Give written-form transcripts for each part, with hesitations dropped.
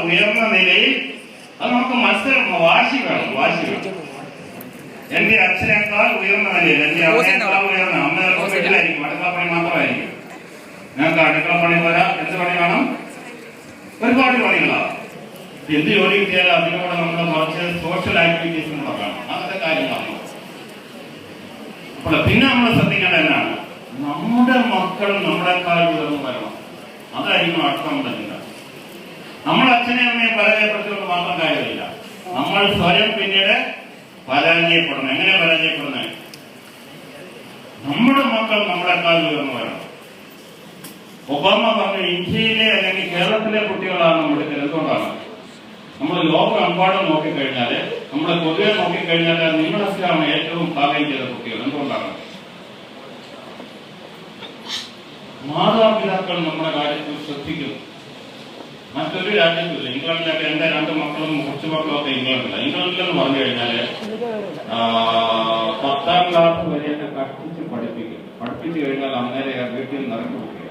ഉയർന്ന നിലയിൽ അത് നമുക്ക് മത്സരം വാശി വേണം. എന്റെ അച്ഛനേക്കാൾ ഉയർന്ന നിലയിൽ, എന്റെ അമ്മയേക്കാൾ ഉയർന്ന, അമ്മ വീട്ടിലായിരിക്കും, അടുക്കളപ്പണി മാത്രമായിരിക്കും. ഞങ്ങൾക്ക് അടുക്കളപ്പണി പോരാ, എന്ത് പണി വേണം? ഒരുപാട് പണികളാണ്. എന്ത് ജോലി കിട്ടിയാലും അതിനോട് നമ്മൾ കുറച്ച് സോഷ്യൽ ആക്ടിവിറ്റീസും കൂടെ വേണം. അങ്ങനത്തെ കാര്യങ്ങളാണ്. അപ്പോൾ പിന്നെ നമ്മൾ ശ്രദ്ധിക്കേണ്ട എന്നാണ്, നമ്മുടെ മക്കൾ നമ്മളെക്കാൾ ഉയർന്നു വരണം. അതായിരിക്കും അടുത്ത നമ്മുടെ ചിന്ത. നമ്മൾ അച്ഛനെ അമ്മയെ പരാജയപ്പെടുത്തിക്കൊണ്ട് മാത്രം കാര്യമില്ല, നമ്മൾ സ്വയം പിന്നീട് പരാജയപ്പെടണം. എങ്ങനെ പരാജയപ്പെടുന്നത്? നമ്മുടെ മക്കൾ നമ്മളെക്കാൾ ഉയർന്നു വരണം. ഒബാമ പറഞ്ഞ ഇന്ത്യയിലെ അല്ലെങ്കിൽ കേരളത്തിലെ കുട്ടികളാണ് നമ്മുടെ എന്തുകൊണ്ടാണ്? നമ്മൾ ലോകമെമ്പാടും നോക്കിക്കഴിഞ്ഞാല്, നമ്മളെ പൊതുവെ നോക്കിക്കഴിഞ്ഞാൽ നിങ്ങളൊക്കെയാണ് ഏറ്റവും ഭാഗ്യം ചെയ്ത കുട്ടികൾ. എന്തുകൊണ്ടാണ്? മാതാപിതാക്കൾ നമ്മുടെ കാര്യത്തിൽ ശ്രദ്ധിക്കുന്നു. മറ്റൊരു രാജ്യത്തില്ല. ഇംഗ്ലണ്ടിലൊക്കെ എന്റെ 2 മക്കളും കുറച്ചു മക്കളും ഒക്കെ ഇംഗ്ലണ്ടില്ല. ഇംഗ്ലണ്ടിലെന്ന് പറഞ്ഞു കഴിഞ്ഞാല് 10ാം ക്ലാസ് വരെയൊക്കെ കഷ്ടിച്ച് പഠിപ്പിച്ചു കഴിഞ്ഞാൽ അന്നേരം വീട്ടിൽ നിറഞ്ഞു കൊടുക്കുക.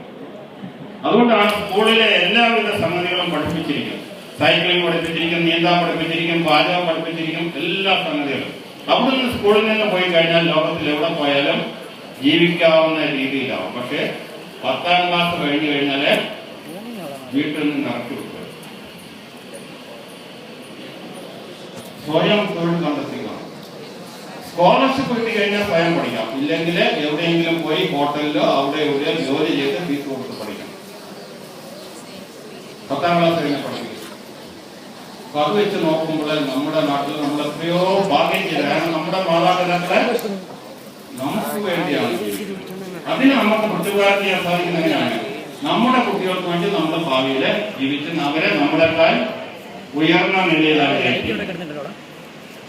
അതുകൊണ്ടാണ് സ്കൂളിലെ എല്ലാവിധ സംഗതികളും പഠിപ്പിച്ചിരിക്കും. സൈക്ലിംഗ് പഠിപ്പിച്ചിരിക്കും, നീന്താൻ പഠിപ്പിച്ചിരിക്കും, പാചകം പഠിപ്പിച്ചിരിക്കും, എല്ലാ സംഗതികളും. അവിടെ നിന്ന് സ്കൂളിൽ നിന്ന് പോയി കഴിഞ്ഞാൽ ലോകത്തിൽ എവിടെ പോയാലും ജീവിക്കാവുന്ന രീതിയിലാവും. പക്ഷെ 10ാം ക്ലാസ് കഴിഞ്ഞു കഴിഞ്ഞാല് വീട്ടിൽ നിന്ന് ഇറക്കി വിട്ടു. സ്വയം തൊഴിൽ കണ്ടെത്തുക. സ്കോളർഷിപ്പ് കിട്ടി കഴിഞ്ഞാൽ സ്വയം പഠിക്കാം. ഇല്ലെങ്കിൽ എവിടെയെങ്കിലും പോയി ഹോട്ടലിലോ അവിടെ എവിടെ ജോലി ചെയ്ത് ഫീസ് കൊടുത്ത് പഠിക്കാം. 10ാം ക്ലാസ് കഴിഞ്ഞാൽ പഠിക്കും. അപ്പൊ അത് വെച്ച് നോക്കുമ്പോൾ നമ്മുടെ നാട്ടിൽ നമ്മൾ എത്രയോ ഭാഗ്യം ചെയ്ത്, കാരണം നമ്മുടെ മാതാപിതാക്കളെ നമുക്ക് വേണ്ടിയാണ്. അതിന് നമുക്ക് പ്രതികാരം ചെയ്യാൻ സാധിക്കുന്ന എങ്ങനെയാണ്? നമ്മുടെ കുട്ടികൾക്ക് വേണ്ടി നമ്മുടെ ഭാവിയില് ജീവിച്ച് അവരെ നമ്മളെക്കാൾ ഉയർന്ന നിലയിലാക്കി.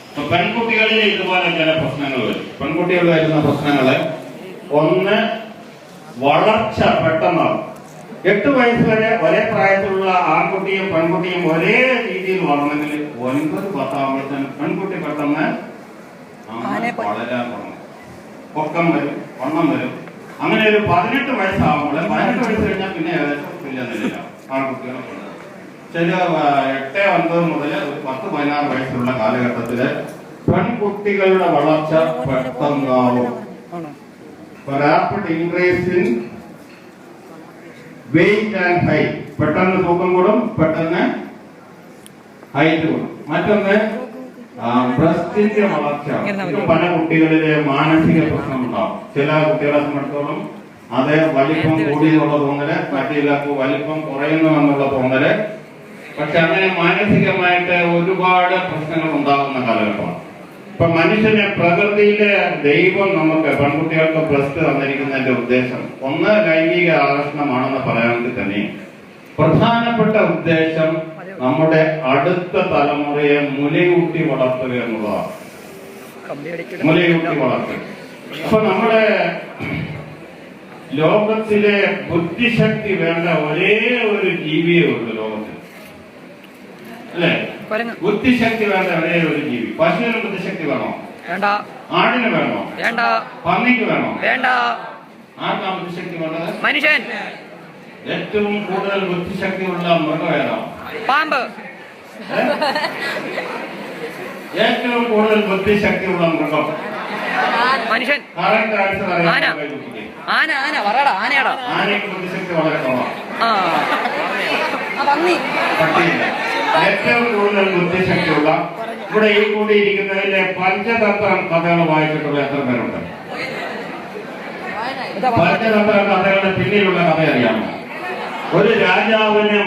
അപ്പൊ പെൺകുട്ടികളിൽ ഇതുപോലെ ചില പ്രശ്നങ്ങൾ വരും. പെൺകുട്ടികളിൽ വരുന്ന പ്രശ്നങ്ങള്, ഒന്ന് വളർച്ച പെട്ടെന്നാണ്. 8 വയസ്സ് വരെ ഒരേ പ്രായത്തിലുള്ള ആൺകുട്ടിയും പെൺകുട്ടിയും ഒരേ രീതിയിൽ വളർന്നെങ്കിൽ 9-10 ആകുമ്പോഴത്തേന് പെൺകുട്ടി പെട്ടെന്ന് വളരാൻ തുടങ്ങും. പൊക്കം വരും, വണ്ണം വരും. അങ്ങനെ ഒരു 18 വയസ്സാകുമ്പോൾ, 18 വയസ്സ് കഴിഞ്ഞാൽ പിന്നെ ഏകദേശം തുല്യ നിലയിലാണ് ആൺകുട്ടികളെ. ചില 8-9 മുതൽ 10-16 വയസ്സുള്ള കാലഘട്ടത്തില് പെൺകുട്ടികളുടെ വളർച്ച പെട്ടെന്നാവും. Rapid increase in weight and height. പെട്ടെന്ന് തൂക്കം കൂടും, പെട്ടെന്ന് ഹൈറ്റ് കൂടും. മറ്റൊന്ന് ബ്രസ്റ്റിന്റെ വളർച്ച. പല കുട്ടികളിലെ മാനസിക പ്രശ്നമുണ്ടാവും. ചില കുട്ടികളെ സംബന്ധിച്ചോളം അത് വലിപ്പം കൂടിയെന്നുള്ള തോന്നല്, മറ്റുള്ളവർക്ക് വലിപ്പം കുറയുന്നു എന്നുള്ള തോന്നല്. പക്ഷെ അങ്ങനെ മാനസികമായിട്ട് ഒരുപാട് പ്രശ്നങ്ങൾ ഉണ്ടാകുന്ന കാലഘട്ടമാണ്. ഇപ്പൊ മനുഷ്യന് പ്രകൃതിയിലെ ദൈവം നമുക്ക് പെൺകുട്ടികൾക്ക് ബ്രസ്റ്റ് തന്നിരിക്കുന്നതിന്റെ ഉദ്ദേശം ഒന്ന് ലൈംഗിക ആകർഷണമാണെന്ന് പറയാമെങ്കിൽ തന്നെ പ്രധാനപ്പെട്ട ഉദ്ദേശം നമ്മുടെ അടുത്ത തലമുറയെ മുലയൂട്ടി വളർത്തുക എന്നുള്ളതാണ്. മുലയൂട്ടി വളർത്തുക. അപ്പൊ നമ്മുടെ ലോകത്തിലെ ബുദ്ധിശക്തി വേണ്ട ഒരേ ഒരു ജീവിയേ ഉള്ളൂ ലോകത്തിൽ, അല്ലെ? ബുദ്ധിശക്തി വേണ്ട ഒരേ ഒരു ജീവി. പശുവിന് ബുദ്ധിശക്തി വേണോ? വേണ്ട. ആടിന് വേണോ? വേണ്ട. പന്നിക്ക് വേണോ? വേണ്ട. ആർക്കാണ് ബുദ്ധിശക്തി വേണ്ടത്? മനുഷ്യൻ. ഏറ്റവും കൂടുതൽ ബുദ്ധിശക്തിയുള്ള മൃഗം ഏതാ? പാമ്പ്. ഏറ്റവും കൂടുതൽ ബുദ്ധിശക്തിയുള്ള മൃഗം മനുഷ്യൻ. കറക്റ്റ് ആൻസർ അറിയാം. ആനയ്ക്ക് ബുദ്ധിശക്തി വളരെ കുറവാണ്. പട്ടിയില്ല. ഏറ്റവും കൂടുതൽ ബുദ്ധിശക്തിയുള്ള ഇവിടെ ഈ കൂടിയിരിക്കുന്നതിലെ പഞ്ചതന്ത്രം കഥകൾ വായിച്ചിട്ടുള്ള എത്ര പേരുണ്ട്? പഞ്ചതന്ത്ര കഥകളുടെ പിന്നിലുള്ള കഥ അറിയാമോ? ഒരു രാജാവിന്